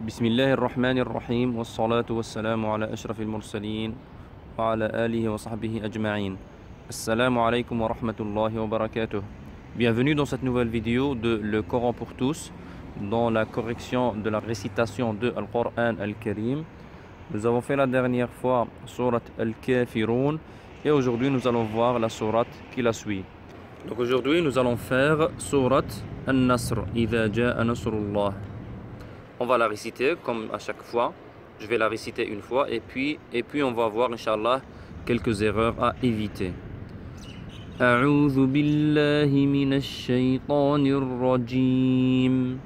بسم الله الرحمن الرحيم والصلاة والسلام على أشرف المرسلين وعلى آله وصحبه أجمعين. Assalamu alaikum wa rahmatullahi wa barakatuh. Bienvenue dans cette nouvelle vidéo de Le Coran pour tous, dans la correction de la récitation de Al-Qur'an Al-Karim. Nous avons fait la dernière fois Surat Al-Kafirun et aujourd'hui nous allons voir la sourate qui la suit. Donc aujourd'hui nous allons faire Surat An-Nasr, Idha Ja'a Nasrullah. On va la réciter comme à chaque fois. Je vais la réciter une fois et puis on va voir Inch'Allah quelques erreurs à éviter. أعوذ بالله من الشيطان الرجيم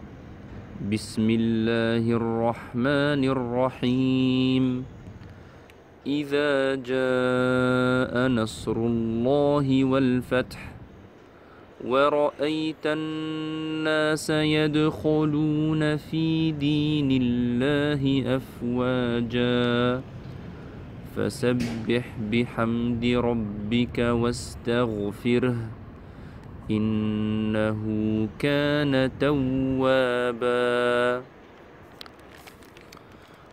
بسم الله الرحمن الرحيم إذا جاء نصر الله والفتح ورأيت الناس يدخلون في دين الله أفواجا فسبح بحمد ربك واستغفره إنه كان توابا.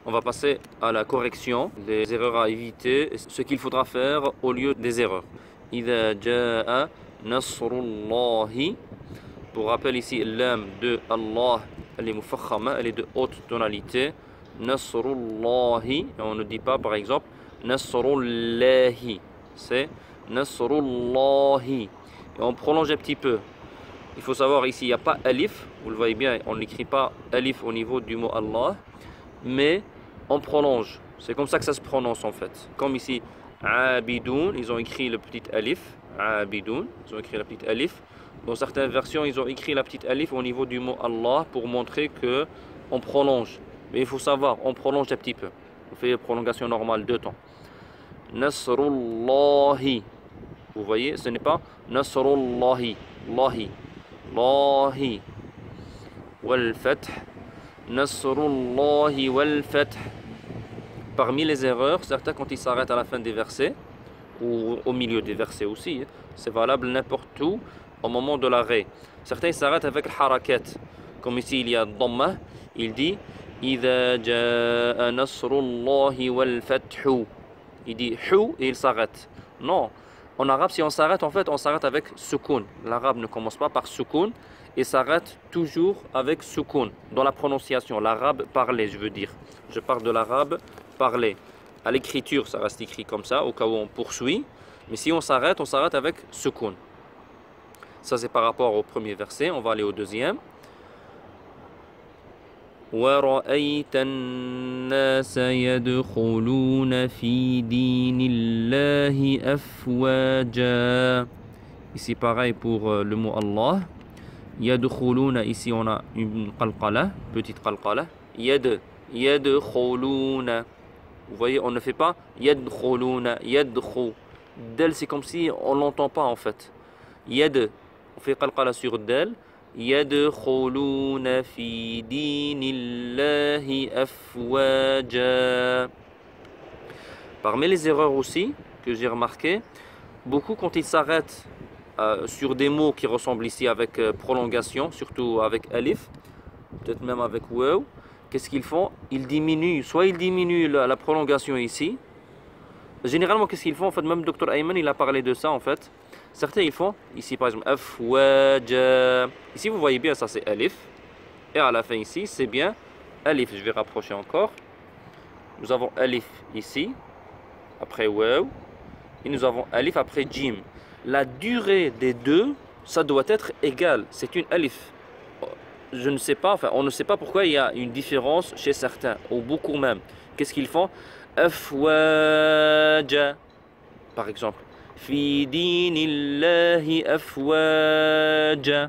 On va passer à la correction des erreurs à éviter, ce qu'il faudra faire au lieu des erreurs. إذا جاء Nasrullahi. Pour rappel ici, l'âme de Allah, elle est mufakhama, elle est de haute tonalité. Nasrullahi. Et on ne dit pas par exemple Nasrullahi. C'est Nasrullahi. Et on prolonge un petit peu. Il faut savoir ici, il n'y a pas alif. Vous le voyez bien, on n'écrit pas alif au niveau du mot Allah. Mais on prolonge. C'est comme ça que ça se prononce en fait. Comme ici, Abidun, ils ont écrit le petit alif. Abidun, ils ont écrit la petite alif. Dans certaines versions, ils ont écrit la petite alif au niveau du mot Allah pour montrer que on prolonge. Mais il faut savoir, on prolonge un petit peu. On fait une prolongation normale de temps. Nasrullahi. Vous voyez, ce n'est pas Nasrullahi. Lahi. Lahi. Wal fath. Nasrullahi wal fath. Parmi les erreurs, certains quand ils s'arrêtent à la fin des versets, ou au milieu des versets aussi, c'est valable n'importe où au moment de l'arrêt. Certains s'arrêtent avec le harakat, comme ici il y a dhamma, il dit إذا جاء نصر الله والفتح. Il dit hu et il s'arrête. Non, en arabe si on s'arrête, en fait on s'arrête avec sukun. L'arabe ne commence pas par sukun et s'arrête toujours avec sukun dans la prononciation. L'arabe parlé, je veux dire. Je parle de l'arabe parlé. À l'écriture, ça reste écrit comme ça, au cas où on poursuit. Mais si on s'arrête avec sukun. Ça, c'est par rapport au premier verset. On va aller au deuxième. وَرَأَيْتَ النَّاسَ يَدْخُلُونَ فِي دِينِ اللَّهِ أَفْوَاجًا. Ici, pareil pour le mot Allah. يَدْخُلُونَ, ici, on a une qalqala, petite qalqala. يَدْخُلُونَ. Vous voyez, on ne fait pas yadkhuluna, yadkhou. Del, c'est comme si on l'entend pas en fait. Yad, on fait qalqala sur del. Yadkhuluna fi dinillahi afwaja. Parmi les erreurs aussi que j'ai remarqué, beaucoup quand ils s'arrêtent sur des mots qui ressemblent ici avec prolongation, surtout avec alif, peut-être même avec waw. Qu'est-ce qu'ils font? Ils diminuent, soit ils diminuent la prolongation ici. Généralement, qu'est-ce qu'ils font? En fait, même Dr Ayman, il a parlé de ça en fait. Certains, ils font, ici par exemple, afwaja. Ici, vous voyez bien, ça c'est alif. Et à la fin ici, c'est bien alif. Je vais rapprocher encore. Nous avons alif ici, après waw. Et nous avons alif après jim. La durée des deux, ça doit être égal. C'est une alif. Je ne sais pas, enfin on ne sait pas pourquoi il y a une différence chez certains, ou beaucoup même. Qu'est-ce qu'ils font? Afwaja, par exemple. Fi dinillahi afwaja,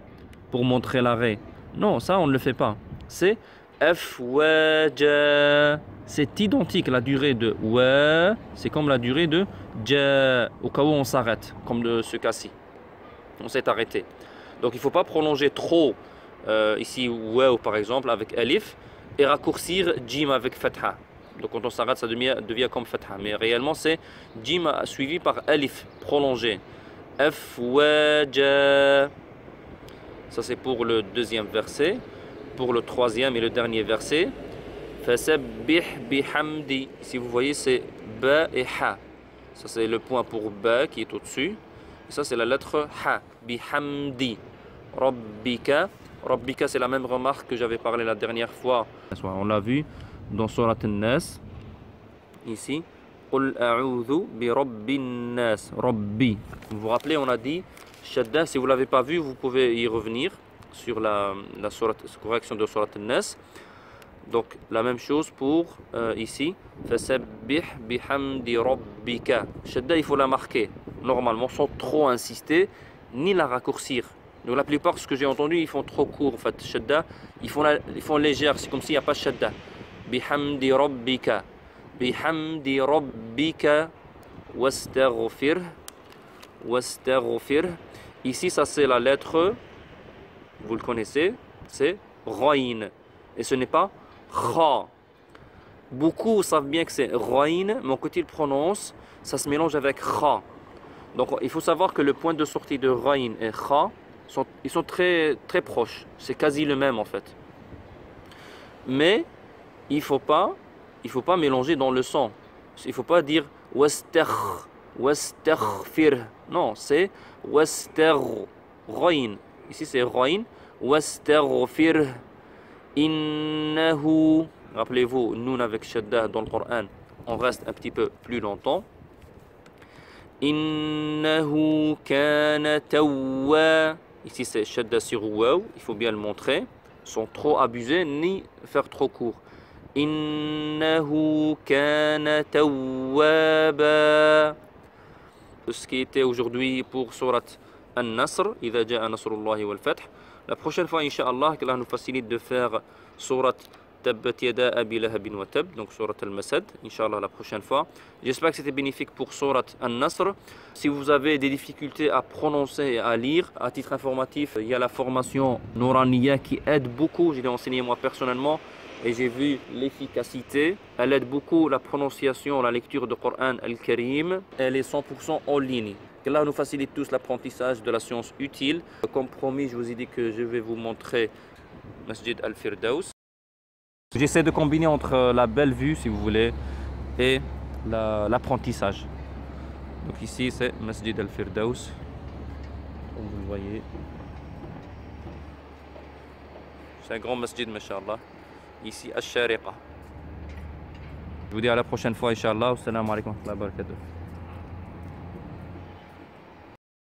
pour montrer l'arrêt. Non, ça on ne le fait pas. C'est afwaja. C'est identique, la durée de wa, c'est comme la durée de ja, au cas où on s'arrête, comme de ce cas-ci. On s'est arrêté. Donc il ne faut pas prolonger trop. Ici, waw par exemple avec alif et raccourcir jim avec fatha. Donc quand on s'arrête, ça devient comme fatha. Mais réellement, c'est jim suivi par alif prolongé. Afwaja. Ça c'est pour le deuxième verset. Pour le troisième et le dernier verset, Fasabbih bihamdi. Si vous voyez, c'est ba et ha. Ça, c'est le point pour ba qui est au-dessus. Et ça, c'est la lettre ha. Bihamdi. Rabbika. Rabbika, c'est la même remarque que j'avais parlé la dernière fois. On l'a vu dans Surat An-Nas. Ici. Qul a'udhu bi rabbin nas. Rabbi. Vous vous rappelez, on a dit Shadda. Si vous ne l'avez pas vu, vous pouvez y revenir sur la correction de Surat An-Nas. Donc la même chose pour ici. Fasabbih bihamdi rabbika. Shadda, il faut la marquer normalement sans trop insister ni la raccourcir. Donc la plupart, ce que j'ai entendu, ils font trop court en fait. Shadda, ils font légère. C'est comme s'il n'y a pas Shadda. Bihamdi rabbika. Bihamdi rabbika wastaghfir. Wastaghfir. Ici, ça c'est la lettre, vous le connaissez, c'est Rain. Et ce n'est pas Kha. Beaucoup savent bien que c'est Rain, mais quand ils prononcent, ça se mélange avec Kha. Donc il faut savoir que le point de sortie de Rain et Kha, ils sont très, très proches. C'est quasi le même en fait. Mais il ne faut pas mélanger dans le son. Il ne faut pas dire wastaghfir. Non, c'est wastaghfir. Ici c'est Rain. Wastaghfir. Innahu. Rappelez-vous, nous avec Shadda dans le Coran, on reste un petit peu plus longtemps. Innahu kana tawwa. Ici c'est Shadda sur waw, il faut bien le montrer, sans trop abuser ni faire trop court. Innahu kana tawwaba. Ce qui était aujourd'hui pour Surat An-Nasr, Idha ja'a nasrullahi wal fath. La prochaine fois, Inch'Allah, qu'Allah nous facilite de faire Surat Tabbat yada abi lahabin wa tab, donc Surat Al-Masad, Inch'Allah la prochaine fois. J'espère que c'était bénéfique pour Surat An-Nasr. Si vous avez des difficultés à prononcer et à lire, à titre informatif, il y a la formation Nouraniya qui aide beaucoup. Je l'ai enseigné moi personnellement et j'ai vu l'efficacité. Elle aide beaucoup la prononciation, la lecture du Coran Al-Karim. Elle est 100% en ligne. Qu'Allah nous facilite tous l'apprentissage de la science utile. Comme promis, je vous ai dit que je vais vous montrer Masjid Al-Firdaus. J'essaie de combiner entre la belle vue, si vous voulez, et l'apprentissage. Donc ici, c'est Masjid Al-Firdaus, comme vous le voyez. C'est un grand masjid, mashallah. Ici, Ash-Shariqa. Je vous dis à la prochaine fois, Inch'Allah. Assalamu alaikum wa rahmatullahi wa barakatuh.